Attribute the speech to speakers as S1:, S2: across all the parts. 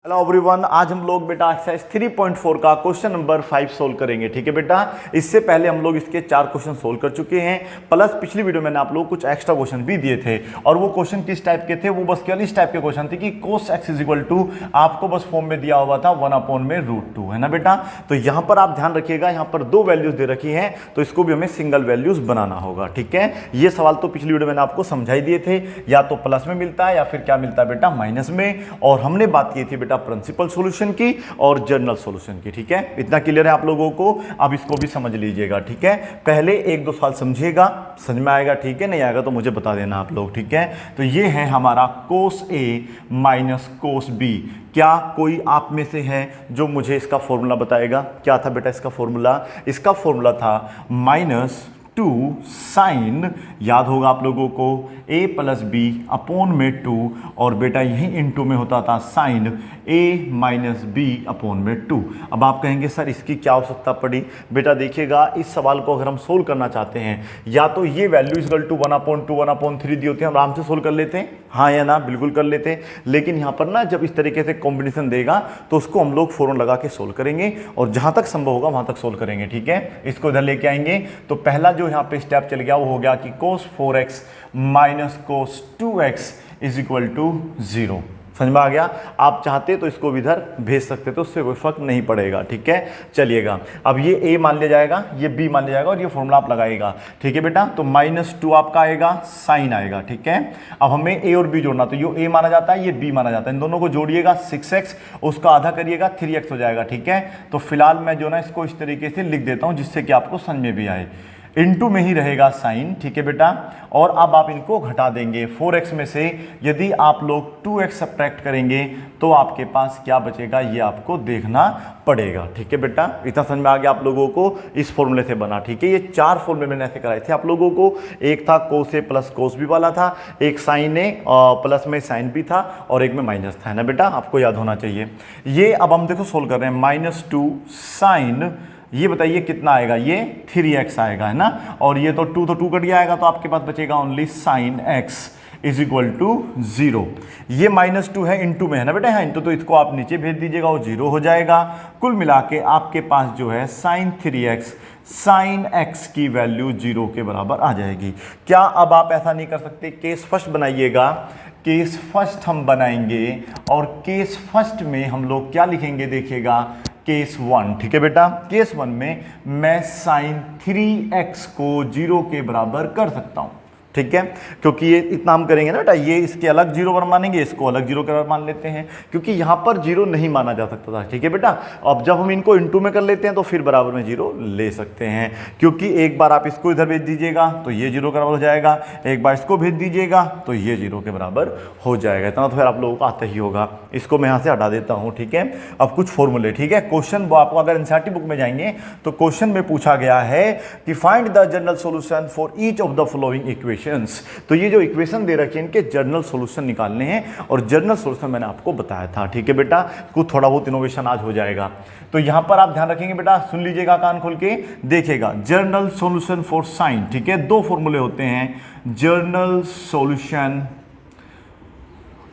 S1: Hello everyone, आज हम लोग बेटा एक्सरसाइज 3.4 का क्वेश्चन नंबर 5 सोल्व करेंगे। ठीक है बेटा, इससे पहले हम लोग इसके 4 क्वेश्चन सोल्व कर चुके हैं, प्लस पिछली वीडियो में मैंने आप लोग कुछ एक्स्ट्रा क्वेश्चन भी दिए थे। और वो क्वेश्चन किस टाइप के थे? वो बस केवल इस टाइप के क्वेश्चन थे कि cos x is equal to आपको बस फॉर्म में दिया हुआ था 1/√2, है ना बेटा। तो यहां पर आप ध्यान रखिएगा, यहां पर 2 वैल्यूज दे रखी हैं, तो इसको भी हमें सिंगल वैल्यूज बनाना होगा। ठीक है, ये सवाल तो पिछली वीडियो मैंने आपको समझाई दिए थे, या तो प्लस में मिलता है या फिर क्या मिलता है बेटा, माइनस में। और हमने बात की थी बेटा प्रिंसिपल सॉल्यूशन की और जनरल सॉल्यूशन की। ठीक है, इतना क्लियर है आप लोगों को? अब इसको भी समझ लीजिएगा। ठीक है, पहले 1-2 सवाल समझिएगा, समझ में आएगा। ठीक है, नहीं आएगा तो मुझे बता देना आप लोग। ठीक है, तो ये है हमारा cos A minus cos B। क्या कोई आप में से है जो मुझे इसका फॉर्मूला बताएगा? क्या था बेटा इसका फॉर्मूला? इसका फॉर्मूला था -2 साइन, याद होगा आप लोगों को, a प्लस बी अपॉन में 2, और बेटा यही इनटू में होता था sine a minus b upon में 2। अब आप कहेंगे सर इसकी क्या आवश्यकता पड़ी? बेटा देखिएगा, इस सवाल को अगर हम सोल्व करना चाहते हैं, या तो ये वैल्यू इक्वल टू 1/2 1/3 दी होती है, हम आराम से सोल्व कर लेते हैं, हाँ या ना, बिल्कुल कर लेते हैं। लेकिन यहाँ पर ना जब इस तरीके से कॉम्बिनेशन देगा तो उसको हम लोग फौरन लगा के सोल्व करेंगे, और जहाँ तक संभव होगा वहाँ तक सोल्व करेंगे। ठीक है, इसको इधर लेके आएंगे। तो पहला जो यहाँ पे स्टेप चल गया वो हो गया कि cos 4x minus cos 2x is equal to 0। समझ में आ गया? आप चाहते तो इसको भी इधर भेज सकते, तो उससे कोई फर्क नहीं पड़ेगा। ठीक है, चलिएगा, अब ये a मान लिया जाएगा, ये b मान लिया जाएगा, और ये फॉर्मूला आप लगाएगा। ठीक है बेटा, तो -2 आपका आएगा, साइन आएगा। ठीक है, अब हमें a और b जोड़ना, तो ये a माना जाता है, ये b माना जाता है, इन दोनों को जोड़िएगा, 6x, उसका आधा करिएगा, 3x हो जाएगा। ठीक है, तो फिलहाल मैं जो ना इसको इस तरीके से लिख देता हूं जिससे कि आपको समझ में भी आए। इनटू में ही रहेगा साइन। ठीक है बेटा, और अब आप इनको घटा देंगे। 4x में से यदि आप लोग 2x सब्ट्रैक्ट करेंगे तो आपके पास क्या बचेगा, ये आपको देखना पड़ेगा। ठीक है बेटा, इतना समझ में आ गया आप लोगों को? इस फॉर्मूले से बना। ठीक है, ये 4 फॉर्मूले मैंने ऐसे कराए थे आप लोगों को। एक था cos A plus cos B वाला था, एक साइन A प्लस में साइन B था, और एक में माइनस था, है ना बेटा, आपको याद होना चाहिए। ये अब हम देखो सोल्व कर रहे हैं, -2 साइन, ये बताइए कितना आएगा, ये 3x आएगा, है ना, और ये तो 2 कट गया आएगा, तो आपके पास बचेगा only sine x is equal to 0। ये -2 है, इनटू में है ना बेटा, हाँ इनटू, तो इसको आप नीचे भेज दीजिएगा, वो 0 हो जाएगा। कुल मिला के आपके पास जो है साइन 3x, साइन x की वैल्यू 0 के बराबर आ जाएगी। क्या अब आप ऐसा नहीं कर सकते? केस फर्स्ट बनाइएगा, केस फर्स्ट हम बनाएंगे, और केस फर्स्ट में हम लोग क्या लिखेंगे देखिएगा, केस 1। ठीक है बेटा, केस 1 में मैं साइन 3x को 0 के बराबर कर सकता हूं। ठीक है, क्योंकि ये इतना हम करेंगे ना बेटा, ये इसके अलग 0 पर मानेंगे, इसको अलग 0 के मान लेते हैं, क्योंकि यहां पर 0 नहीं माना जा सकता था। ठीक है बेटा, अब जब हम इनको इनटू में कर लेते हैं तो फिर बराबर में 0 ले सकते हैं, क्योंकि एक बार आप इसको इधर भेज दीजिएगा तो ये 0 के बराबर हो जाएगा, एक बार इसको भेज दीजिएगा तो ये 0 के बराबर हो जाएगा। इतना तो फिर आप लोगों को आता ही होगा। इसको मैं यहाँ से हटा देता हूँ। ठीक है, अब कुछ फॉर्मूले। ठीक है, क्वेश्चन वो आपको अगर एनसीईआरटी बुक में जाएंगे तो क्वेश्चन में पूछा गया है कि find the general solution for each of the following equation. तो ये जो इक्वेशन दे रखे हैं इनके जनरल सॉल्यूशन निकालने हैं, और जनरल सॉल्यूशन मैंने आपको बताया था। ठीक है बेटा, कुछ थोड़ा बहुत इनोवेशन आज हो जाएगा। तो यहां पर आप ध्यान रखेंगे बेटा, सुन लीजिएगा कान खोल के, देखिएगा जनरल सॉल्यूशन फॉर साइन। ठीक है, 2 फॉर्मूले होते हैं, general solution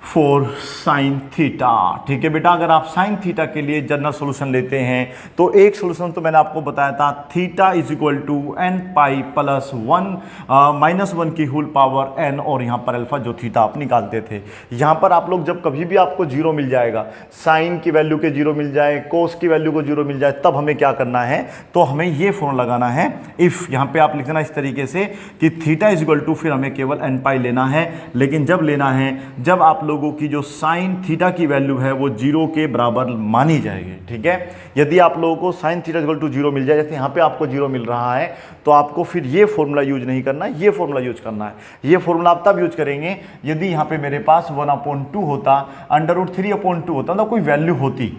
S1: for sine theta. ठीक है बेटा, अगर आप साइन थीटा के लिए जनरल सॉल्यूशन लेते हैं तो एक सॉल्यूशन तो मैंने आपको बताया था, theta is equal to n pi plus 1 की होल पावर n, और यहाँ पर अल्फा जो थीटा आप निकालते थे। यहाँ पर आप लोग जब कभी भी आपको 0 मिल जाएगा, साइन की वैल्यू के 0 मिल जाए, कोस की वैल्यू को 0 मिल जाए, तब हमें क्या करना है, तो हमें ये फॉर्मूला लगाना है, इफ। यहाँ पे आप लिखना इस तरीके से कि थीटा इज इक्वल टू, फिर हमें केवल n पाई लेना है। लेकिन जब लेना है, जब आप लोगों की जो साइन थीटा की वैल्यू है वो 0 के बराबर मानी जाएगी। ठीक है, यदि आप लोगों को साइन थीटा इक्वल टू 0 मिल जाए, जैसे यहाँ पे आपको 0 मिल रहा है, तो आपको फिर ये फॉर्मूला यूज नहीं करना है, ये फॉर्मूला यूज करना है। ये फॉर्मूला आप तब यूज करेंगे यदि यहाँ पे मेरे पास 1/2 होता, √3/2 होता, मतलब कोई वैल्यू होती,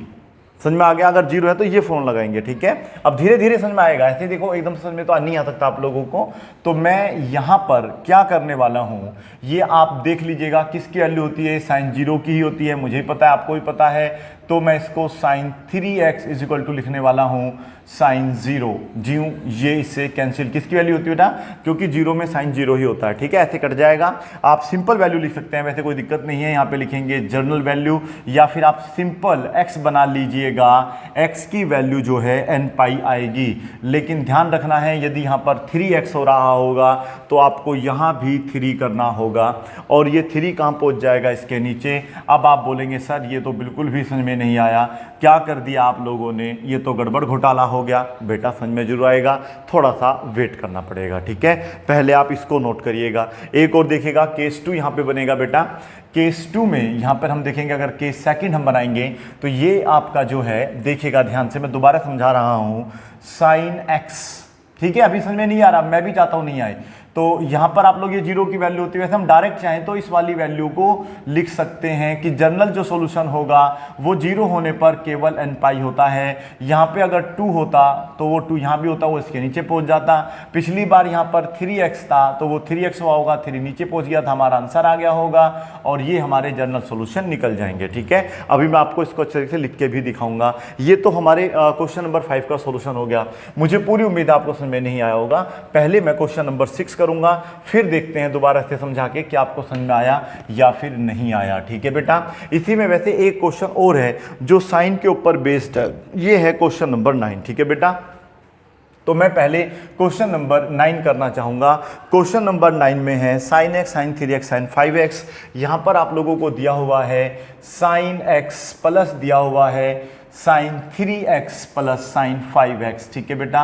S1: समझ में आ गया? अगर जीरो है तो ये फॉर्मूला लगाएंगे, ठीक है। अब धीरे धीरे समझ में आएगा, ऐसे देखो एकदम समझ में तो नहीं आ सकता आप लोगों को। तो मैं यहां पर क्या करने वाला हूं, ये आप देख लीजिएगा किसकी वैल्यू होती है, साइन जीरो की ही होती है, मुझे ही पता है, आपको भी पता है। तो मैं इसको sign 3x is equal to लिखने वाला हूं साइन जीरो। जी ये इससे कैंसिल, किसकी वैल्यू होती है बेटा, क्योंकि जीरो में साइन जीरो ही होता है, ठीक है। ऐसे कट जाएगा। आप सिंपल वैल्यू लिख सकते हैं, वैसे कोई दिक्कत नहीं है। यहाँ पे लिखेंगे जर्नल वैल्यू, या फिर आप सिंपल x बना लीजिएगा। x की वैल्यू जो है n पाई आएगी, लेकिन ध्यान रखना है यदि यहाँ पर 3x हो रहा होगा तो आपको यहाँ भी 3 करना होगा, और ये 3 कहाँ पहुँच जाएगा, इसके नीचे। अब आप बोलेंगे सर ये तो बिल्कुल भी समझ में नहीं आया, क्या कर दिया आप लोगों ने, ये तो गड़बड़ घोटाला हो गया। बेटा समझ में जरूर आएगा, थोड़ा सा वेट करना पड़ेगा, ठीक है। पहले आप इसको नोट करिएगा। एक और देखिएगा केस 2 यहाँ पे बनेगा बेटा। केस 2 में यहाँ पर हम देखेंगे, अगर केस सेकंड हम बनाएंगे तो ये आपका जो है, देखिएगा ध्यान से, मैं दोबारा समझा रहा हूँ, साइन x, ठीक है। अभी समझ में नहीं आ रहा, मैं भी चाहता हूँ नहीं आए। तो यहाँ पर आप लोग ये जीरो की वैल्यू होती है, वैसे हम डायरेक्ट चाहें तो इस वाली वैल्यू को लिख सकते हैं कि जनरल जो सॉल्यूशन होगा वो जीरो होने पर केवल n पाई होता है। यहाँ पे अगर 2 होता तो वो 2 यहाँ भी होता, वो इसके नीचे पहुँच जाता। पिछली बार यहाँ पर 3x था तो वो 3x हुआ होगा, 3 नीचे पहुँच गया था, हमारा आंसर आ गया होगा, और ये हमारे जनरल सोल्यूशन निकल जाएंगे, ठीक है। अभी मैं आपको इसको अच्छे तरीके से लिख के भी दिखाऊंगा। ये तो हमारे क्वेश्चन नंबर 5 का सोल्यूशन हो गया। मुझे पूरी उम्मीद है आपको समझ में नहीं आया होगा। पहले मैं क्वेश्चन नंबर 6 करूंगा, फिर देखते हैं दोबारा से समझा के कि आपको समझ में आया या फिर नहीं आया, ठीक है बेटा। इसी में वैसे एक क्वेश्चन और है जो साइन के ऊपर बेस्ड है, ये है क्वेश्चन नंबर 9, ठीक है बेटा। तो मैं पहले क्वेश्चन नंबर 9 करना चाहूंगा। क्वेश्चन नंबर 9 में है sign x, sign 3x, sign 5x। यहां पर आप लोगों को दिया हुआ है साइन x प्लस दिया हुआ है sign 3x plus sign 5x, ठीक है बेटा।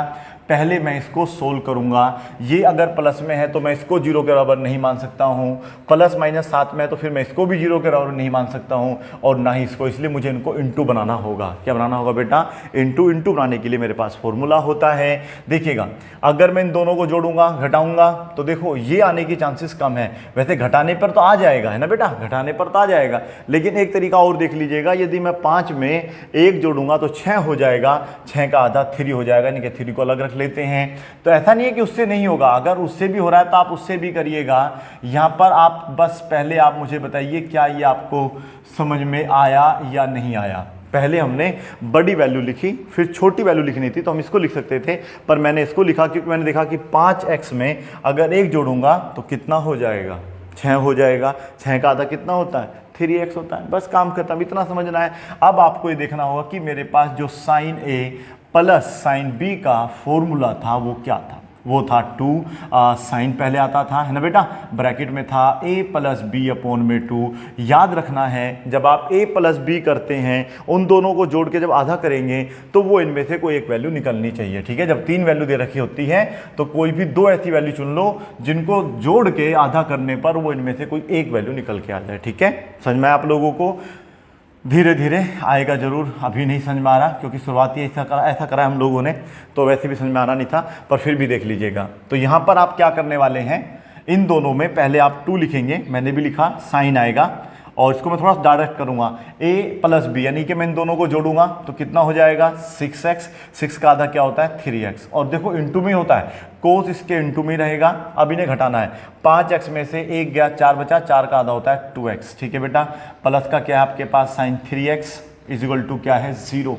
S1: पहले मैं इसको सोल्व करूंगा। ये अगर प्लस में है तो मैं इसको जीरो के बराबर नहीं मान सकता हूं, प्लस माइनस 7 में है तो फिर मैं इसको भी जीरो के बराबर नहीं मान सकता हूं, और ना ही इसको, इसलिए मुझे इनको इंटू बनाना होगा। क्या बनाना होगा बेटा, इंटू। इंटू बनाने के लिए मेरे पास फॉर्मूला होता है। देखिएगा, अगर मैं इन दोनों को जोड़ूंगा, घटाऊंगा, तो देखो ये आने की चांसेस कम है। वैसे घटाने पर तो आ जाएगा, है ना बेटा, घटाने पर तो आ जाएगा, लेकिन एक तरीका और देख लीजिएगा, यदि मैं 5 में 1 जोड़ूंगा तो 6 हो जाएगा, 6 का आधा 3 हो जाएगा, यानी कि 3 को अलग रख लेते हैं। तो ऐसा नहीं है कि उससे नहीं होगा, अगर उससे भी हो रहा है तो आप उससे भी करिएगा। यहां पर आप बस पहले आप मुझे बताइए क्या ये आपको समझ में आया या नहीं आया। पहले हमने बड़ी वैल्यू लिखी, फिर छोटी वैल्यू लिखनी थी, तो हम इसको लिख सकते थे, पर मैंने इसको लिखा क्योंकि मैंने देखा कि 5x में अगर 1 जोड़ूंगा तो कितना हो जाएगा, 6 हो जाएगा। 6 का आधा कितना होता है, 3x होता है। बस काम खत्म, इतना समझना है। अब आपको ये देखना होगा कि मेरे पास जो sine a plus sine b का फॉर्मूला था वो क्या था, वो था 2 साइन पहले आता था, है ना बेटा, ब्रैकेट में था a प्लस बी अपॉन में 2। याद रखना है जब आप a प्लस बी करते हैं, उन दोनों को जोड़ के जब आधा करेंगे तो वो इनमें से कोई एक वैल्यू निकलनी चाहिए, ठीक है। जब 3 वैल्यू दे रखी होती है तो कोई भी 2 ऐसी वैल्यू चुन लो जिनको जोड़ के आधा करने पर वो इनमें से कोई एक वैल्यू निकल के आ जाए, ठीक है। समझ में आप लोगों को, धीरे धीरे आएगा जरूर, अभी नहीं समझ में आ रहा क्योंकि शुरुआती ऐसा करा हम लोगों ने, तो वैसे भी समझ में आना नहीं था, पर फिर भी देख लीजिएगा। तो यहाँ पर आप क्या करने वाले हैं, इन दोनों में पहले आप 2 लिखेंगे, मैंने भी लिखा, साइन आएगा, और इसको मैं थोड़ा सा डायरेक्ट करूंगा, a प्लस बी, यानी कि मैं इन दोनों को जोड़ूंगा तो कितना हो जाएगा 6x, 6 का आधा क्या होता है 3x, और देखो इंटू में होता है, कोस इसके इंटू में रहेगा। अब इन्हें घटाना है, 5x में से 1 गया, 4 बचा, 4 का आधा होता है 2x, ठीक है बेटा। प्लस का क्या है आपके पास sine 3x is equal to क्या है 0।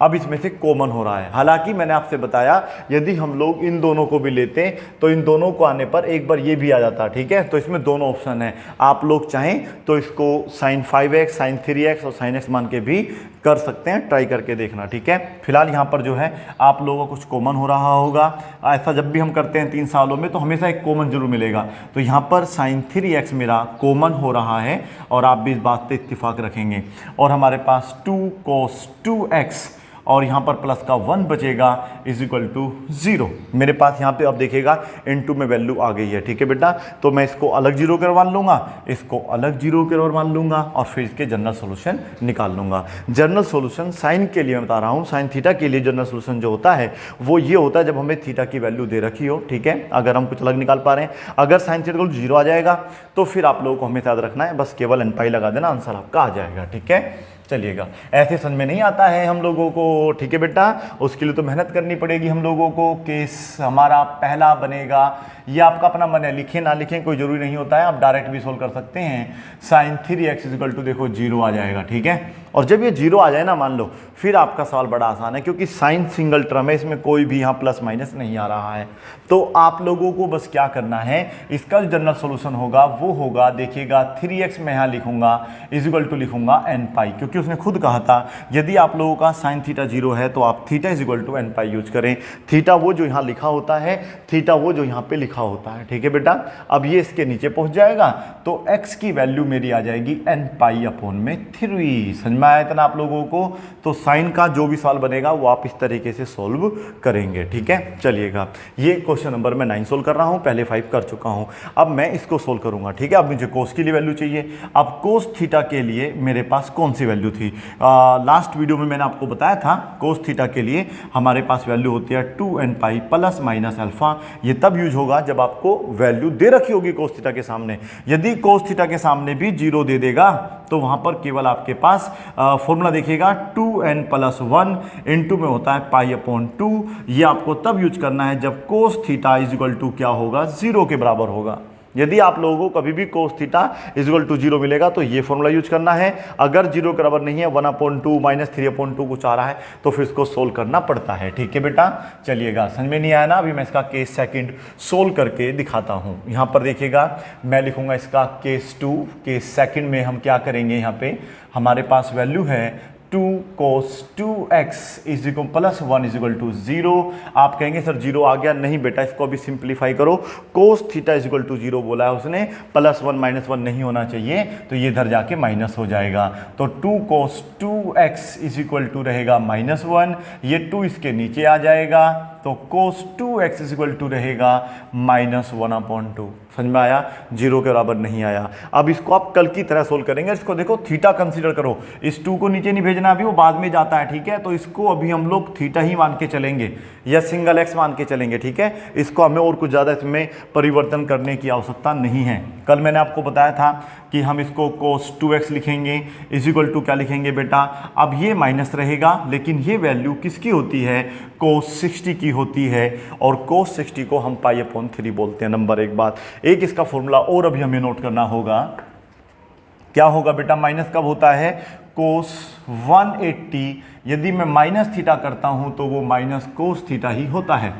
S1: अब इसमें से कॉमन हो रहा है, हालांकि मैंने आपसे बताया यदि हम लोग इन दोनों को भी लेते तो इन दोनों को आने पर एक बार ये भी आ जाता, ठीक है। तो इसमें दोनों ऑप्शन है, आप लोग चाहें तो इसको साइन 5x, साइन 3x और साइन x मान के भी कर सकते हैं, ट्राई करके देखना, ठीक है। फिलहाल यहाँ पर जो है आप लोगों को कुछ कॉमन हो रहा होगा, ऐसा जब भी हम करते हैं 3 सालों में तो हमेशा एक कॉमन जरूर मिलेगा। तो यहाँ पर साइन 3x मेरा कॉमन हो रहा है, और आप भी इस बात पे इत्तेफाक रखेंगे, और हमारे पास 2 cos 2x और यहाँ पर प्लस का 1 बचेगा इज इक्वल टू 0। मेरे पास यहाँ पे अब देखिएगा इनटू में वैल्यू आ गई है, ठीक है बेटा। तो मैं इसको अलग जीरो के मान लूँगा, इसको अलग जीरो के मान लूँगा, और फिर इसके जनरल सोल्यूशन निकाल लूँगा। जनरल सोल्यूशन साइन के लिए मैं बता रहा हूँ, साइन थीटा के लिए जनरल सोल्यूशन जो होता है वो ये होता है जब हमें थीटा की वैल्यू दे रखी हो, ठीक है। अगर हम कुछ अलग निकाल पा रहे हैं, अगर साइन थीटा को 0 आ जाएगा तो फिर आप लोगों को हमें याद रखना है, बस केवल n पाई लगा देना, आंसर आपका आ जाएगा, ठीक है। चलिएगा, ऐसे समझ में नहीं आता है हम लोगों को, ठीक है बेटा, उसके लिए तो मेहनत करनी पड़ेगी हम लोगों को। केस हमारा पहला बनेगा, ये आपका अपना मन है, लिखें ना लिखें कोई जरूरी नहीं होता है, आप डायरेक्ट भी सोल्व कर सकते हैं। साइन 3x इक्वल टू देखो 0 आ जाएगा, ठीक है। और जब ये 0 आ जाए ना, मान लो, फिर आपका सवाल बड़ा आसान है, क्योंकि साइन सिंगल टर्म है, इसमें कोई भी यहाँ प्लस माइनस नहीं आ रहा है। तो आप लोगों को बस क्या करना है, इसका जो जनरल सोल्यूशन होगा वो होगा, देखिएगा 3x मैं यहाँ लिखूंगा इक्वल टू लिखूंगा n पाई, क्योंकि उसने खुद कहा था यदि आप लोगों का साइन थीटा 0 है तो आप theta equal to n pi use करें। थीटा वो जो यहाँ लिखा होता है, थीटा वो जो यहाँ पे लिखा होता है, ठीक है बेटा। अब ये इसके नीचे पहुंच जाएगा तो x की वैल्यू मेरी आ जाएगी n पाई अपॉन में 3। समझ में आया इतना आप लोगों को? तो साइन का जो भी सवाल बनेगा वो आप इस तरीके से सोल्व करेंगे, ठीक है। चलिएगा, ये क्वेश्चन नंबर मैं 9 सोल्व कर रहा हूँ, पहले 5 कर चुका हूँ, अब मैं इसको सोल्व करूंगा, ठीक है। अब मुझे कोस के लिए वैल्यू चाहिए। अब कोस थीटा के लिए मेरे पास कौन सी वैल्यू थी? लास्ट वीडियो में मैंने आपको बताया था कोस थीटा के लिए हमारे पास वैल्यू होती है 2n pi plus minus alpha. ये तब यूज होगा जब आपको वैल्यू दे रखी होगी कोस थीटा के सामने। यदि कोस थीटा के सामने भी 0 दे देगा तो वहां पर केवल आपके पास फॉर्मूला देखिएगा 2n प्लस 1 इंटू में होता है पाई अपॉन 2। ये आपको तब यूज करना है जब cos theta is equal to क्या होगा, 0 के बराबर होगा। यदि आप लोगों को कभी भी cos theta is equal to 0 मिलेगा तो ये फॉर्मूला यूज करना है। अगर 0 के बराबर नहीं है, 1/2 माइनस 3/2 कुछ आ रहा है तो फिर इसको सोल्व करना पड़ता है, ठीक है बेटा। चलिएगा, समझ में नहीं आया ना? अभी मैं इसका केस सेकंड सोल्व करके दिखाता हूं। यहां पर देखिएगा, मैं लिखूंगा इसका केस 2। केस सेकंड में हम क्या करेंगे, यहां पे हमारे पास वैल्यू है 2 cos 2x is equal plus 1 is equal to 0। आप कहेंगे सर 0 आ गया, नहीं बेटा, इसको अभी सिंप्लीफाई करो। cos theta is equal to 0 बोला है उसने, प्लस 1 माइनस 1 नहीं होना चाहिए, तो ये इधर जाके माइनस हो जाएगा। तो 2 cos 2x is equal to रहेगा -1, ये 2 इसके नीचे आ जाएगा, तो cos 2x is equal to रहेगा -1/2। समझ में आया? 0 के बराबर नहीं आया। अब इसको आप कल की तरह सोल्व करेंगे। इसको देखो, थीटा कंसीडर करो, इस 2 को नीचे नहीं भेजना, अभी वो बाद में जाता है, ठीक है। तो इसको अभी हम लोग थीटा ही मान के चलेंगे या सिंगल एक्स मान के चलेंगे, ठीक है। इसको हमें और कुछ ज़्यादा इसमें परिवर्तन करने की आवश्यकता नहीं है। कल मैंने आपको बताया था कि हम इसको cos 2x लिखेंगे इज इक्वल टू क्या लिखेंगे बेटा, अब ये माइनस रहेगा, लेकिन ये वैल्यू किसकी होती है, cos 60 की होती है, और cos 60 को हम पाई अपॉन 3 बोलते हैं। नंबर एक बात, एक इसका फॉर्मूला और अभी हमें नोट करना होगा। क्या होगा बेटा, माइनस कब होता है, cos 180, यदि मैं माइनस थीटा करता हूं तो वो माइनस cos थीटा ही होता है,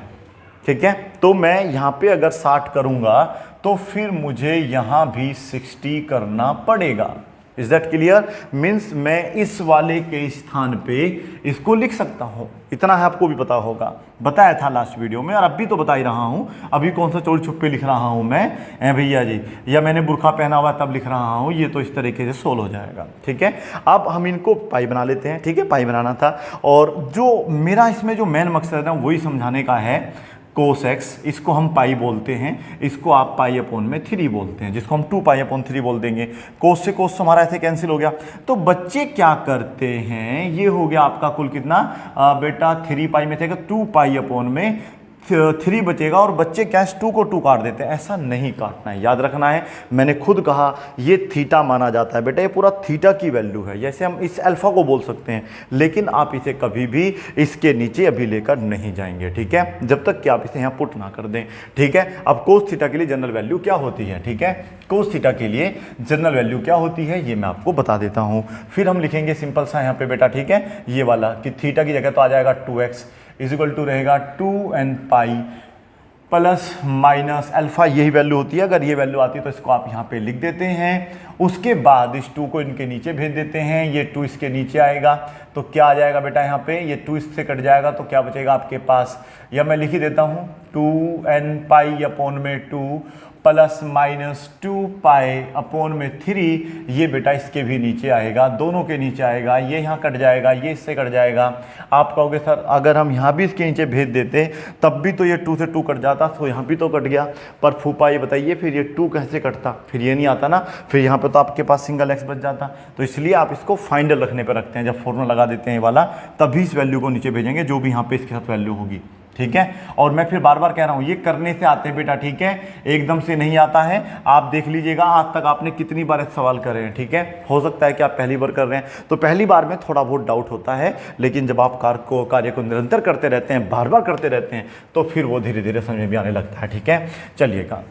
S1: ठीक है। तो मैं यहां पे अगर 60 करूंगा तो फिर मुझे यहां भी 60 करना पड़ेगा। Is that clear? मीन्स मैं इस वाले के स्थान पे इसको लिख सकता हूं। इतना है, आपको भी पता होगा, बताया था लास्ट वीडियो में, और अब भी तो बता ही रहा हूं। अभी कौन सा चोर छुपे लिख रहा हूं मैं भैया जी, या मैंने बुर्खा पहना हुआ तब लिख रहा हूं। ये तो इस तरीके से सोल्व हो जाएगा, ठीक है। अब हम इनको पाई बना लेते हैं, ठीक है, पाई बनाना था। और जो मेरा इसमें जो मेन मकसद है वही समझाने का है। cos x, इसको हम पाई बोलते हैं, इसको आप पाई अपॉन में 3 बोलते हैं, जिसको हम 2 पाई अपॉन 3 बोल देंगे। cos से cos हमारा ऐसे कैंसिल हो गया। तो बच्चे क्या करते हैं, ये हो गया आपका कुल कितना बेटा, 3 पाई में थे 2 पाई अपॉन में 3 बचेगा, और बच्चे क्या 2 को 2 काट देते हैं। ऐसा नहीं काटना है, याद रखना है। मैंने खुद कहा ये थीटा माना जाता है बेटा, ये पूरा थीटा की वैल्यू है। जैसे हम इस अल्फा को बोल सकते हैं, लेकिन आप इसे कभी भी इसके नीचे अभी लेकर नहीं जाएंगे, ठीक है, जब तक कि आप इसे यहाँ पुट ना कर दें, ठीक है। अब कोस थीटा के लिए जनरल वैल्यू क्या होती है, ठीक है, कोस थीटा के लिए जनरल वैल्यू क्या होती है ये मैं आपको बता देता हूँ। फिर हम लिखेंगे सिंपल सा यहाँ पे बेटा, ठीक है, ये वाला कि थीटा की जगह तो आ जाएगा 2x इज इक्वल टू रहेगा 2n pi plus minus alpha, यही वैल्यू होती है। अगर ये वैल्यू आती है तो इसको आप यहाँ पे लिख देते हैं। उसके बाद इस 2 को इनके नीचे भेज देते हैं, ये 2 इसके नीचे आएगा, तो क्या आ जाएगा बेटा यहाँ पे, ये 2 इससे कट जाएगा, तो क्या बचेगा आपके पास, या मैं लिख ही देता हूँ 2n पाई अपॉन में 2 प्लस माइनस 2 पाई अपॉन में 3, ये बेटा इसके भी नीचे आएगा, दोनों के नीचे आएगा, ये यहाँ कट जाएगा, ये इससे कट जाएगा। आप कहोगे सर अगर हम यहाँ भी इसके नीचे भेज देते तब भी तो ये 2 से 2 कट जाता, तो यहाँ भी तो कट गया, पर फूफा ये बताइए फिर ये 2 कैसे कटता, फिर ये नहीं आता ना, फिर यहाँ पे तो आपके पास सिंगल एक्स बच जाता। तो इसलिए आप इसको फाइनल रखने पर रखते हैं, जब फॉर्मूला लगा देते हैं ये वाला, तभी इस वैल्यू को नीचे भेजेंगे जो भी यहाँ पे इसके साथ वैल्यू होगी, ठीक है। और मैं फिर बार बार कह रहा हूं ये करने से आते हैं बेटा, ठीक है, एकदम से नहीं आता है। आप देख लीजिएगा आज तक आपने कितनी बार सवाल करे हैं, ठीक है। हो सकता है कि आप पहली बार कर रहे हैं तो पहली बार में थोड़ा बहुत डाउट होता है, लेकिन जब आप कार्य को निरंतर करते रहते हैं, बार बार करते रहते हैं, तो फिर वो धीरे धीरे समझ में भी आने लगता है, ठीक है। चलिएगा,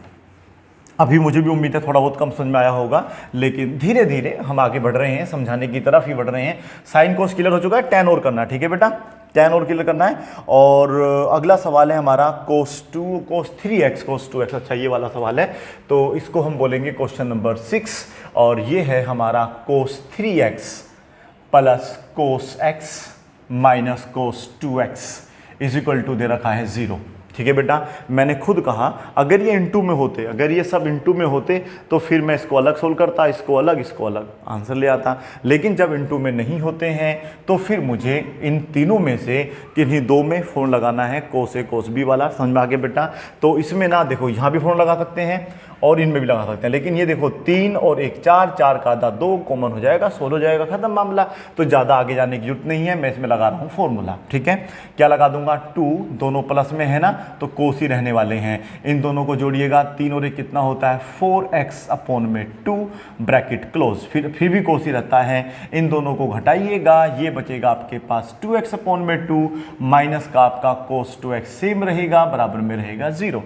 S1: अभी मुझे भी उम्मीद है थोड़ा बहुत कम समझ में आया होगा, लेकिन धीरे धीरे हम आगे बढ़ रहे हैं, समझाने की तरफ ही बढ़ रहे हैं। साइन कोस क्लियर हो चुका है, tan और करना है, ठीक है बेटा, tan और क्लियर करना है। और अगला सवाल है हमारा cos 3x cos 2x, अच्छा ये वाला सवाल है, तो इसको हम बोलेंगे क्वेश्चन नंबर 6। और ये है हमारा cos 3x plus cos x minus cos 2x is equal to दे रखा है 0, ठीक है बेटा। मैंने खुद कहा अगर ये इनटू में होते, अगर ये सब इनटू में होते तो फिर मैं इसको अलग सोल्व करता, इसको अलग आंसर ले आता, लेकिन जब इनटू में नहीं होते हैं तो फिर मुझे इन तीनों में से किन्हीं दो में फोन लगाना है, कोस ए कोस बी वाला, समझ में आ गया बेटा। तो इसमें ना देखो यहाँ भी फोन लगा सकते हैं और इनमें भी लगा सकते हैं, लेकिन ये देखो 3 और 1 4, 4 का आधा 2 कॉमन हो जाएगा, 16 हो जाएगा, खत्म मामला। तो ज़्यादा आगे जाने की जरूरत नहीं है, मैं इसमें लगा रहा हूँ फॉर्मूला, ठीक है। क्या लगा दूंगा 2, दोनों प्लस में है ना तो कोस ही रहने वाले हैं, इन दोनों को जोड़िएगा, 3 और 1 कितना होता है 4x अपॉन में 2 ब्रैकेट क्लोज, फिर भी कोस ही रहता है, इन दोनों को घटाइएगा, ये बचेगा आपके पास 2x अपॉन में 2 माइनस का आपका कोस 2x सेम रहेगा, बराबर में रहेगा 0।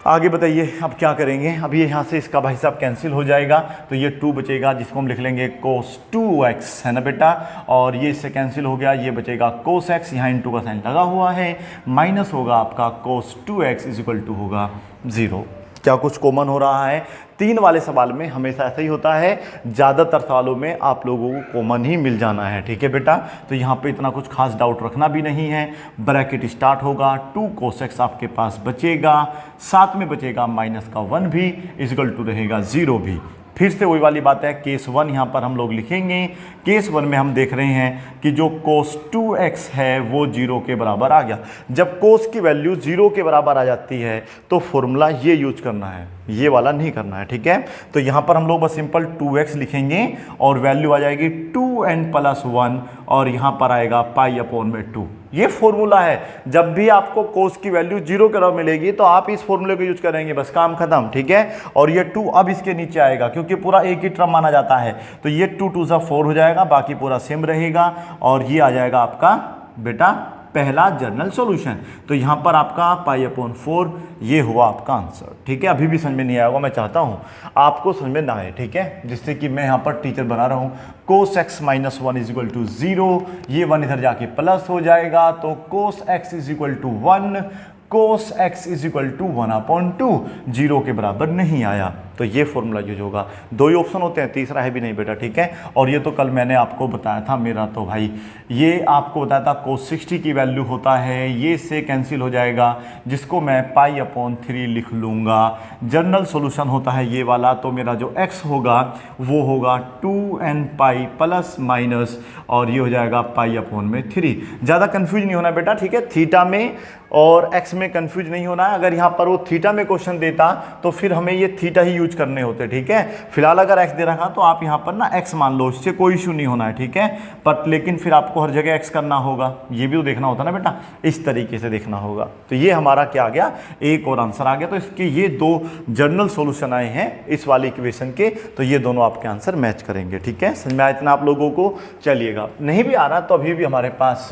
S1: आगे बताइए अब क्या करेंगे। अब ये यहाँ से इसका भाई साहब कैंसिल हो जाएगा, तो ये 2 बचेगा जिसको हम लिख लेंगे cos 2x, है ना बेटा, और ये इससे कैंसिल हो गया, ये बचेगा cos x, यहाँ इनटू का साइन लगा हुआ है, माइनस होगा आपका cos 2x is equal to होगा 0। क्या कुछ कॉमन हो रहा है? 3 वाले सवाल में हमेशा ऐसा ही होता है, ज़्यादातर सवालों में आप लोगों को कॉमन ही मिल जाना है, ठीक है बेटा। तो यहाँ पे इतना कुछ खास डाउट रखना भी नहीं है। ब्रैकेट स्टार्ट होगा, 2 cos x आपके पास बचेगा, साथ में बचेगा माइनस का 1 भी, इक्वल टू रहेगा 0 भी। फिर से वही वाली बात है, केस 1 यहाँ पर हम लोग लिखेंगे। केस 1 में हम देख रहे हैं कि जो cos 2x है वो 0 के बराबर आ गया। जब cos की वैल्यू 0 के बराबर आ जाती है तो फॉर्मूला ये यूज करना है, ये वाला नहीं करना है, ठीक है। तो यहाँ पर हम लोग बस सिंपल 2x लिखेंगे और वैल्यू आ जाएगी 2n प्लस 1 और यहाँ पर आएगा पाई अपॉन में 2। ये फॉर्मूला है, जब भी आपको cos की वैल्यू 0 के बराबर मिलेगी तो आप इस फॉर्मूले को यूज करेंगे, बस काम खत्म, ठीक है। और ये 2 अब इसके नीचे आएगा क्योंकि पूरा एक ही टर्म माना जाता है, तो ये 2 2 सा 4 हो जाएगा, बाकी पूरा सेम रहेगा और ये आ जाएगा आपका बेटा पहला जनरल सॉल्यूशन। तो यहाँ पर आपका पाई अपॉन 4 ये हुआ आपका आंसर, ठीक है। अभी भी समझ में नहीं आया होगा, मैं चाहता हूँ आपको समझ में ना आए, ठीक है, जिससे कि मैं यहाँ पर टीचर बना रहा हूँ। cos x minus 1 is equal to 0, ये 1 इधर जाके प्लस हो जाएगा, तो cos x is equal to 1, cos x is equal to 1/2, 0 के बराबर नहीं आया, तो ये फॉर्मूला यूज होगा। 2 ही ऑप्शन होते हैं, तीसरा है भी नहीं बेटा, ठीक है। और ये तो कल मैंने आपको बताया था, मेरा तो भाई ये आपको बताया था cos 60 की वैल्यू होता है, ये से कैंसिल हो जाएगा, जिसको मैं पाई अपॉन 3 लिख लूँगा। जनरल सॉल्यूशन होता है ये वाला, तो मेरा जो x होगा वो होगा 2n पाई प्लस माइनस और ये हो जाएगा पाई अपॉन में 3। ज़्यादा कन्फ्यूज नहीं होना बेटा, ठीक है, थीटा में और x में कंफ्यूज नहीं होना है। अगर यहाँ पर वो थीटा में क्वेश्चन देता तो फिर हमें ये थीटा ही यूज करने होते, ठीक है। फिलहाल अगर x दे रखा तो आप यहाँ पर ना x मान लो, इससे कोई इशू नहीं होना है, ठीक है। पर लेकिन फिर आपको हर जगह x करना होगा, ये भी तो देखना होता ना बेटा, इस तरीके से देखना होगा। तो ये हमारा क्या आ गया, एक और आंसर आ गया। तो इसके ये 2 जनरल सॉल्यूशन आए हैं इस वाली इक्वेशन के, तो ये दोनों आपके आंसर मैच करेंगे, ठीक है। समझ में आया इतना आप लोगों को? चलिएगा, नहीं भी आ रहा तो अभी भी हमारे पास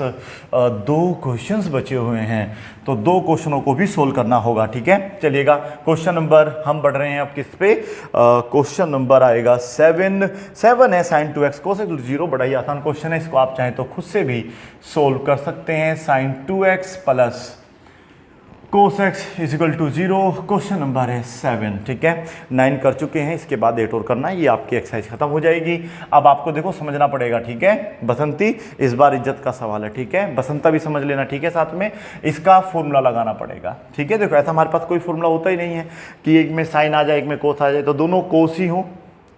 S1: 2 क्वेश्चंस बचे हुए हैं, तो 2 क्वेश्चनों को भी सोल्व करना होगा, ठीक है। चलिएगा, क्वेश्चन नंबर हम बढ़ रहे हैं अब किस पे, क्वेश्चन नंबर आएगा 7 है sin 2x cos 0। बड़ा ही आसान क्वेश्चन है, इसको आप चाहें तो खुद से भी सोल्व कर सकते हैं। sin 2x plus cos x is equal to 0, question number है 7, ठीक है। 9 कर चुके हैं, इसके बाद 8 और करना है, ये आपकी एक्सरसाइज खत्म हो जाएगी। अब आपको देखो समझना पड़ेगा, ठीक है। बसंती इस बार इज्जत का सवाल है, ठीक है, बसंता भी समझ लेना, ठीक है। साथ में इसका फॉर्मूला लगाना पड़ेगा, ठीक है। देखो ऐसा हमारे पास कोई फॉर्मूला होता ही नहीं है कि एक में साइन आ जाए एक में कोस आ जाए, तो दोनों कोस ही हो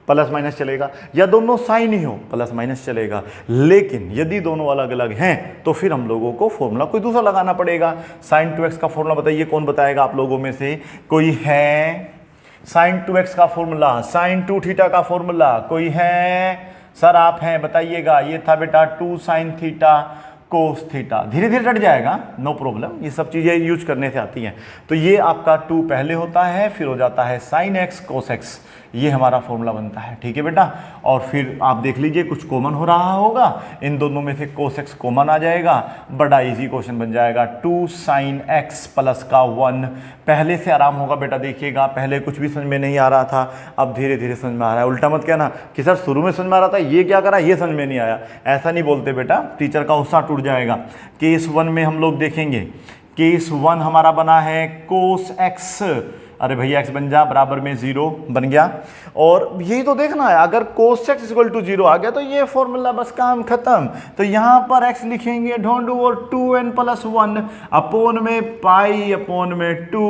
S1: प्लस माइनस चलेगा, या दोनों साइन ही हो प्लस माइनस चलेगा। लेकिन यदि दोनों अलग अलग हैं तो फिर हम लोगों को फॉर्मूला कोई दूसरा लगाना पड़ेगा। sin 2x का फॉर्मूला बताइए, कौन बताएगा आप लोगों में से? कोई है? sin 2x का फॉर्मूला, sin 2 थीटा का फॉर्मूला कोई है? सर आप हैं, बताइएगा। ये था बेटा 2 sin थीटा कोस थीटा, धीरे धीरे रट जाएगा, नो प्रॉब्लम, ये सब चीज़ें यूज करने से आती हैं। तो ये आपका 2 पहले होता है, फिर हो जाता है साइन एक्स कोस एक्स, ये हमारा फॉर्मूला बनता है, ठीक है बेटा। और फिर आप देख लीजिए कुछ कॉमन हो रहा होगा, इन दोनों में से कोस एक्स कॉमन आ जाएगा, बड़ा इजी क्वेश्चन बन जाएगा। 2 साइन एक्स प्लस का 1, पहले से आराम होगा बेटा, देखिएगा पहले कुछ भी समझ में नहीं आ रहा था, अब धीरे धीरे समझ में आ रहा है। उल्टा मत कहना कि सर शुरू में समझ में आ रहा था, ये क्या करा, ये समझ में नहीं आया, ऐसा नहीं बोलते बेटा, टीचर का उत्साह टूट जाएगा। केस 1 में हम लोग देखेंगे, केस 1 हमारा बना है कोस एक्स, अरे भैया x बन जा बराबर में 0 बन गया। और यही तो देखना है, अगर cos x इक्वल टू 0 आ गया तो ये फॉर्मूला बस काम खत्म। तो यहाँ पर x लिखेंगे ढूंढू और 2n प्लस 1 अपोन में पाई अपोन में 2,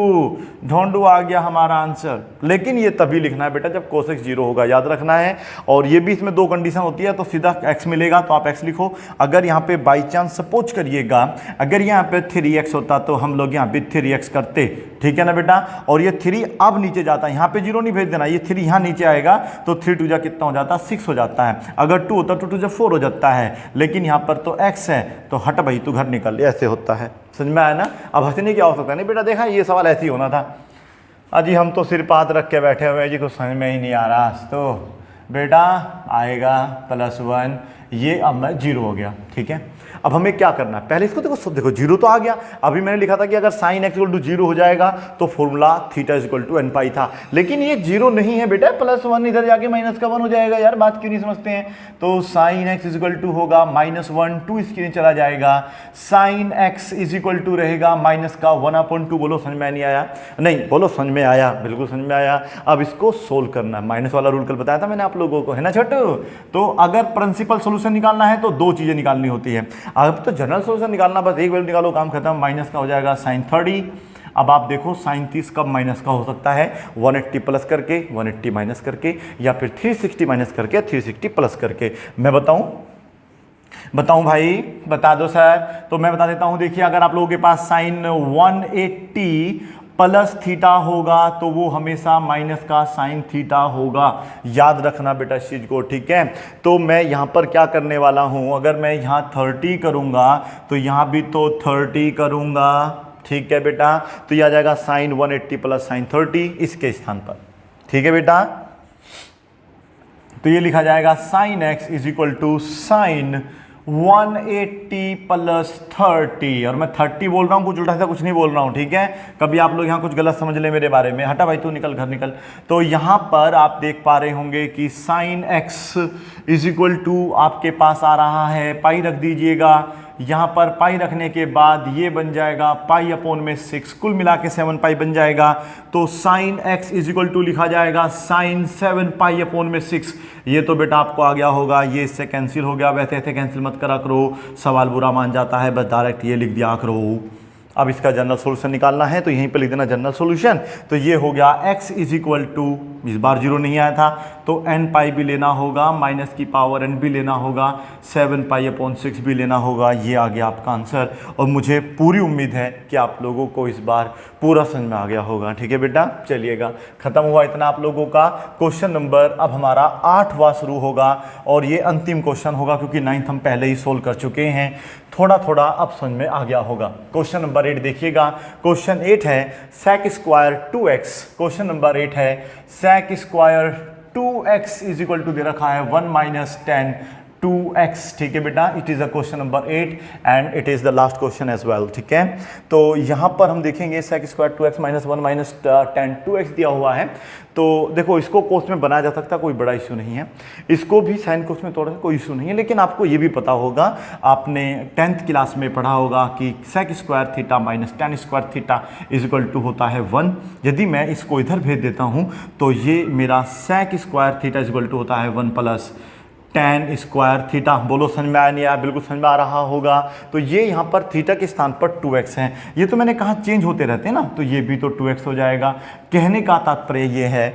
S1: ढूंढू आ गया हमारा आंसर। लेकिन ये तभी लिखना है बेटा जब cos x 0 होगा, याद रखना है। और ये भी इसमें 2 कंडीशन होती है, तो सीधा x मिलेगा तो आप x लिखो। अगर यहाँ पे बाई चांस सपोज करिएगा, अगर यहाँ पे 3x होता तो हम लोग यहाँ पे 3x करते, ठीक है ना बेटा। और ये 3 अब नीचे जाता है, यहाँ पे 0 नहीं भेज देना, ये 3 यहाँ नीचे आएगा तो 3 2 जा कितना हो जाता है, 6 हो जाता है। अगर 2 होता तो 2 2 जा 4 हो जाता है, लेकिन यहाँ पर तो x है तो हट भाई तू घर निकल, ऐसे होता है। समझ में आया ना। अब हंसने क्या हो सकता है, नहीं बेटा देखा ये सवाल ऐसे ही होना था। अजी हम तो सिर पात रख के बैठे हुए हैं जी, कुछ समझ में ही नहीं आ रहा। तो बेटा आएगा +1, ये अब मैं 0 हो गया, ठीक है। अब हमें क्या करना है, पहले इसको देखो, सब देखो 0 तो आ गया। अभी मैंने लिखा था कि अगर साइन एक्स इक्वल टू 0 हो जाएगा तो formula theta equal to n pi था, लेकिन ये 0 नहीं है बेटा, +1 इधर जाके -1 हो जाएगा। यार बात क्यों नहीं समझते हैं। तो साइन एक्स इक्वल टू होगा -1, 2 इसके लिए चला जाएगा, साइन एक्स इक्वल टू रहेगा -1/2। बोलो समझ में नहीं आया, नहीं बोलो समझ में आया, बिल्कुल समझ में आया। अब इसको सोल्व करना है, माइनस वाला रूल कल बताया था मैंने आप लोगों को, है ना छोटू। तो अगर प्रिंसिपल सोल्यूशन निकालना है तो 2 चीजें निकालनी होती है। अब तो जनरल सोल्यूशन निकालना, बस एक वैल्यू निकालो काम खत्म, माइनस का हो जाएगा साइन 30। अब आप देखो साइन 30 कब माइनस का हो सकता है, 180 प्लस करके, 180 माइनस करके, या फिर 360 माइनस करके, 360 प्लस करके। मैं बताऊं भाई, बता दो सर। तो मैं बता देता हूं, देखिए अगर आप लोगों के पास साइन 180 प्लस थीटा होगा तो वो हमेशा माइनस का साइन थीटा होगा, याद रखना बेटा इस चीज को, ठीक है। तो मैं यहां पर क्या करने वाला हूं, अगर मैं यहां 30 करूंगा तो यहां भी तो 30 करूंगा, ठीक है बेटा। तो यह आ जाएगा साइन 180 प्लस साइन 30 इसके स्थान पर, ठीक है बेटा। तो ये लिखा जाएगा sine x is equal to sine 180 plus 30, और मैं 30 बोल रहा हूँ, कुछ उल्टा सा कुछ नहीं बोल रहा हूँ, ठीक है। कभी आप लोग यहाँ कुछ गलत समझ ले मेरे बारे में, हटा भाई तू निकल घर निकल। तो यहाँ पर आप देख पा रहे होंगे कि sine x is equal to आपके पास आ रहा है, पाई रख दीजिएगा। यहाँ पर पाई रखने के बाद ये बन जाएगा पाई अपोन में 6, कुल मिला के 7 पाई बन जाएगा। तो sine x is equal to लिखा जाएगा साइन 7 पाई अपोन में 6। ये तो बेटा आपको आ गया होगा, ये इससे कैंसिल हो गया, वैसे ऐसे कैंसिल मत करा करो, सवाल बुरा मान जाता है, बस डायरेक्ट ये लिख दिया करो। अब इसका जनरल सॉल्यूशन निकालना है तो यहीं पे लिख देना जनरल सॉल्यूशन। तो ये हो गया x इज इक्वल टू, इस बार 0 नहीं आया था तो n पाई भी लेना होगा, माइनस की पावर n भी लेना होगा, 7 पाई अपॉन 6 भी लेना होगा। ये आ गया आपका आंसर, और मुझे पूरी उम्मीद है कि आप लोगों को इस बार पूरा समझ में आ गया होगा, ठीक है बेटा। चलिएगा खत्म हुआ इतना आप लोगों का क्वेश्चन नंबर। अब हमारा 8वां शुरू होगा और ये अंतिम क्वेश्चन होगा क्योंकि 9th हम पहले ही सोल्व कर चुके हैं। थोड़ा थोड़ा अब समझ में आ गया होगा। क्वेश्चन नंबर 8 देखिएगा। क्वेश्चन 8 है sec square 2x। Question number 8 है sec square 2x is equal to दे रखा है 1 माइनस 10 2x, ठीक है बेटा। It is a question number 8 and it is the last question as well, ठीक है। तो यहाँ पर हम देखेंगे sec square 2x minus 1 minus 10 2x दिया हुआ है। तो देखो इसको कोर्स में बनाया जा सकता है, कोई बड़ा इशू नहीं है। इसको भी साइन कोर्स में थोड़ा सा कोई इशू नहीं है, लेकिन आपको ये भी पता होगा, आपने 10th क्लास में पढ़ा होगा कि sec square theta minus tan square theta is equal to होता है 1। यदि मैं इसको इधर भेज देता हूँ तो ये मेरा sec square theta is equal to होता है 1 प्लस tan स्क्वायर थीटा। बोलो समझ में आया नहीं आया, बिल्कुल समझ में आ रहा होगा। तो ये यहाँ पर थीटा के स्थान पर 2x है। ये तो मैंने कहा चेंज होते रहते हैं ना, तो ये भी तो 2x हो जाएगा। कहने का तात्पर्य ये है,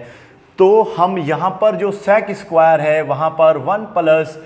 S1: तो हम यहाँ पर जो sec स्क्वायर है वहाँ पर 1 प्लस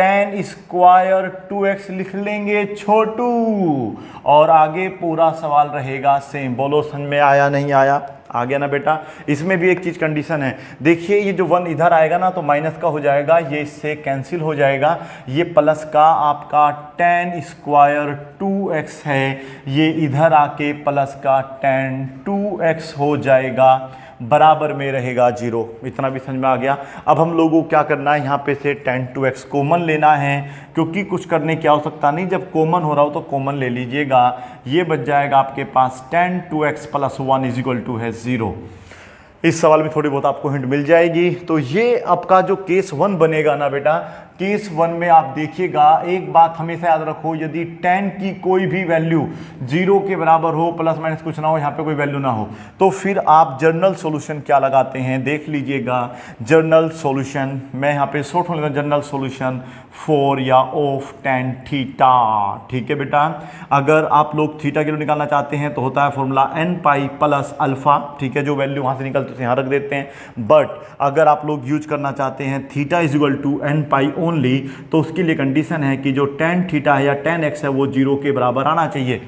S1: tan स्क्वायर 2x लिख लेंगे छोटू, और आगे पूरा सवाल रहेगा सेम। बोलो समझ में आया नहीं आया? आ गया ना बेटा? इसमें भी एक चीज कंडीशन है, देखिए ये जो 1 इधर आएगा ना तो माइनस का हो जाएगा, ये इससे कैंसिल हो जाएगा, ये प्लस का आपका tan स्क्वायर 2x है, ये इधर आके प्लस का tan 2x हो जाएगा, बराबर में रहेगा 0। इतना भी समझ में आ गया? अब हम लोगों को क्या करना है, यहाँ पे से tan 2x कॉमन लेना है, क्योंकि कुछ करने की आवश्यकता नहीं, जब कॉमन हो रहा हो तो कॉमन ले लीजिएगा। ये बच जाएगा आपके पास tan 2x plus 1 is equal to है 0। इस सवाल में थोड़ी बहुत आपको हिंट मिल जाएगी। तो ये आपका जो केस 1 बनेगा ना बेटा, केस 1 में आप देखिएगा एक बात हमेशा याद रखो, यदि tan की कोई भी वैल्यू 0 के बराबर हो, प्लस माइनस कुछ ना हो, यहाँ पे कोई वैल्यू ना हो, तो फिर आप जर्नल सॉल्यूशन क्या लगाते हैं देख लीजिएगा। जर्नल सॉल्यूशन मैं यहाँ पे शॉर्ट में लेता, जर्नल सॉल्यूशन फॉर या ऑफ tan थीटा। ठीक है बेटा, अगर आप लोग थीटा की वैल्यू निकालना चाहते हैं तो होता है formula n pi plus alpha. ठीक है, जो वैल्यू वहाँ से निकलती है यहाँ रख देते हैं। बट अगर आप लोग यूज करना चाहते हैं theta is equal to n pi only, तो उसके लिए कंडीशन है कि जो tan थीटा है या tan x है वो 0 के बराबर आना चाहिए।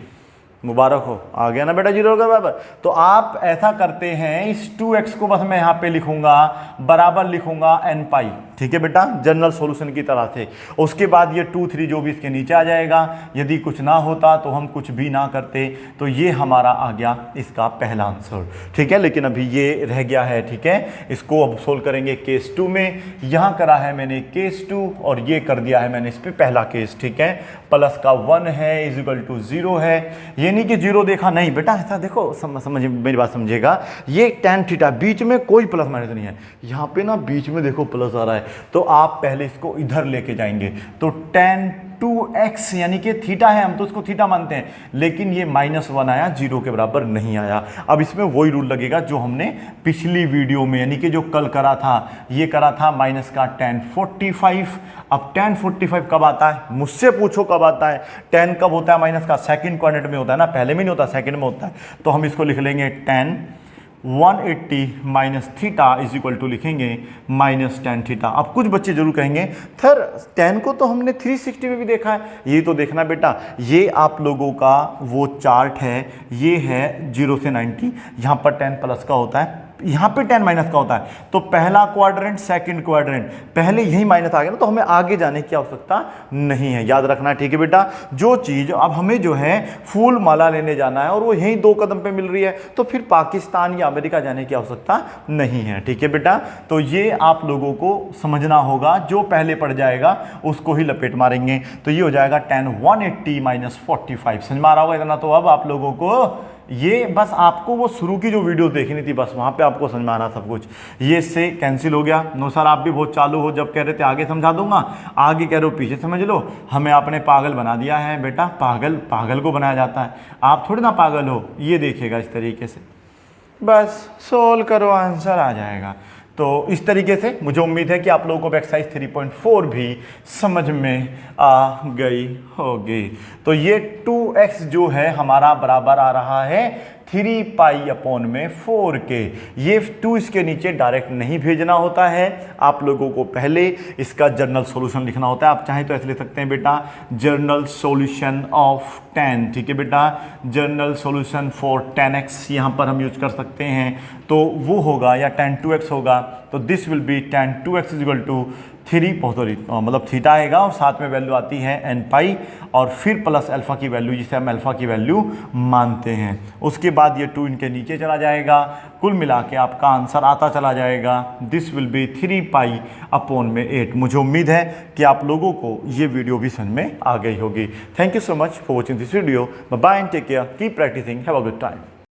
S1: मुबारक हो, आ गया ना बेटा 0 के बराबर। तो आप ऐसा करते हैं, इस 2x को बस मैं यहाँ पे लिखूंगा, बराबर लिखूंगा n पाई। ठीक है बेटा, जनरल सॉल्यूशन की तरह से। उसके बाद ये 2 3 जो भी इसके नीचे आ जाएगा। यदि कुछ ना होता तो हम कुछ भी ना करते, तो ये हमारा आ गया इसका पहला आंसर। ठीक है, लेकिन अभी ये रह गया है। ठीक है, इसको अब सोल्व करेंगे केस 2 में। यहाँ करा है मैंने केस 2 और ये कर दिया है मैंने इस पे पहला केस। ठीक है, प्लस का 1 है इज इक्वल टू 0 है, ये नहीं कि 0 देखा, नहीं बेटा ऐसा देखो, समझ मेरी बात समझिएगा। ये tan थीटा बीच में कोई प्लस माइनस नहीं है, यहाँ पे ना बीच में देखो प्लस आ रहा है, तो आप पहले इसको इधर लेके जाएंगे। तो tan 2x यानी कि थीटा है, हम तो उसको थीटा मानते हैं, लेकिन ये -1 आया, 0 के बराबर नहीं आया। अब इसमें वही रूल लगेगा जो हमने पिछली वीडियो में यानी कि जो कल करा था, ये करा था माइनस का tan 45। अब tan 45 कब आता है, मुझसे पूछो कब आता है। tan कब होता है माइनस का, सेकंड क्वाड्रेंट में होता है ना, पहले में नहीं होता, सेकंड में होता है। तो हम इसको लिख लेंगे tan 180 minus theta is equal to लिखेंगे माइनस tan थीटा। अब कुछ बच्चे जरूर कहेंगे सर tan को तो हमने 360 में भी देखा है। ये तो देखना बेटा, ये आप लोगों का वो चार्ट है, ये है 0 से 90, यहाँ पर tan प्लस का होता है, यहाँ पे tan माइनस का होता है। तो पहला क्वाड्रेंट सेकंड क्वाड्रेंट, पहले यही माइनस आ गया ना, तो हमें आगे जाने की आवश्यकता नहीं है, याद रखना। ठीक है बेटा, जो चीज़ अब हमें जो है फूल माला लेने जाना है और वो यहीं 2 कदम पे मिल रही है, तो फिर पाकिस्तान या अमेरिका जाने की आवश्यकता नहीं है। ठीक है बेटा, तो ये आप लोगों को समझना होगा, जो पहले पड़ जाएगा उसको ही लपेट मारेंगे। तो ये हो जाएगा tan 180 माइनस 45। समझ में आ रहा होगा इतना? तो अब आप लोगों को ये बस आपको वो शुरू की जो वीडियो देखनी थी, बस वहाँ पे आपको समझ में आ रहा सब कुछ। ये इससे कैंसिल हो गया। नो सर आप भी बहुत चालू हो, जब कह रहे थे आगे समझा दूंगा, आगे कह रहे हो पीछे समझ लो। हमें आपने पागल बना दिया है बेटा, पागल को बनाया जाता है, आप थोड़ी ना पागल हो। ये देखिएगा इस तरीके से, बस सोल्व करो आंसर आ जाएगा। तो इस तरीके से मुझे उम्मीद है कि आप लोगों को एक्सरसाइज 3.4 भी समझ में आ गई होगी। तो ये 2x जो है हमारा बराबर आ रहा है 3 पाई अपॉन में 4 के। ये 2 इसके नीचे डायरेक्ट नहीं भेजना होता है, आप लोगों को पहले इसका जर्नल सॉल्यूशन लिखना होता है। आप चाहें तो ऐसे लिख सकते हैं बेटा, जर्नल सॉल्यूशन ऑफ tan। ठीक है बेटा, journal solution for tan x यहाँ पर हम यूज कर सकते हैं, तो वो होगा या tan 2x होगा। तो this will be tan 2x is equal to 3 मतलब थीटा आएगा और साथ में वैल्यू आती है n पाई और फिर प्लस अल्फा की वैल्यू, जिसे हम अल्फा की वैल्यू मानते हैं। उसके बाद ये 2 इनके नीचे चला जाएगा, कुल मिला के आपका आंसर आता चला जाएगा। This will B 3 pi upon में 8। मुझे उम्मीद है कि आप लोगों को ये वीडियो भी समझ में आ गई होगी। Thank you so much for watching this video. Bye bye and take care, keep practising, have a good time.